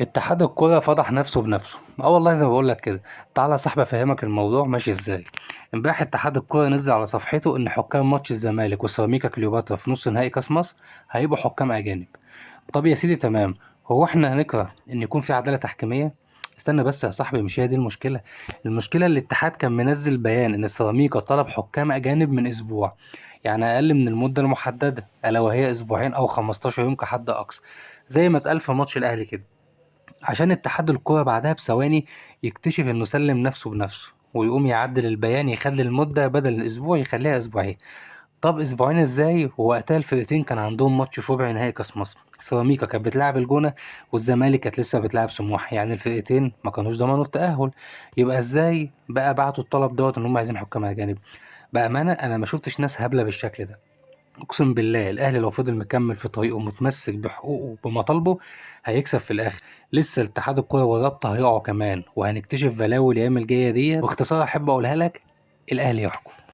اتحاد الكرة فضح نفسه بنفسه. اه والله زي ما بقول لك كده. تعالى يا صاحبي افهمك الموضوع ماشي ازاي. امبارح اتحاد الكرة نزل على صفحته ان حكام ماتش الزمالك وسيراميكا كليوباترا في نص نهائي كاس مصر هيبقوا حكام اجانب. طب يا سيدي تمام. هو احنا هنكره ان يكون في عدالة تحكيمية؟ استنى بس يا صاحبي، مش هي دي المشكلة. المشكلة الاتحاد كان منزل بيان ان سيراميكا طلب حكام اجانب من اسبوع، يعني اقل من المدة المحددة، الا وهي اسبوعين او 15 يوم كحد اقصى، زي ما اتقال في ماتش الاهلي كده. عشان اتحاد الكرة بعدها بثواني يكتشف انه سلم نفسه بنفسه ويقوم يعدل البيان يخلي المدة بدل الاسبوع يخليها اسبوعين. طب اسبوعين ازاي ووقتها الفرقتين كان عندهم ماتش في ربع نهائي كاس مصر؟ سيراميكا كانت بتلعب الجونة والزمالك كانت لسه بتلعب سموحة، يعني الفرقتين ما كانوش ضمنوا التأهل. يبقى ازاي بقى بعتوا الطلب دوت ان هم عايزين حكام اجانب؟ بأمانة انا ما شفتش ناس هبلة بالشكل ده. اقسم بالله الاهلي لو فضل مكمل في طريقه متمسك بحقوقه وبمطالبه هيكسب في الاخر. لسه الاتحاد الكوره والرابطه هيقعوا كمان، وهنكتشف بلاوي الايام الجايه دي. باختصار احب اقولها لك: الاهلي يحكم.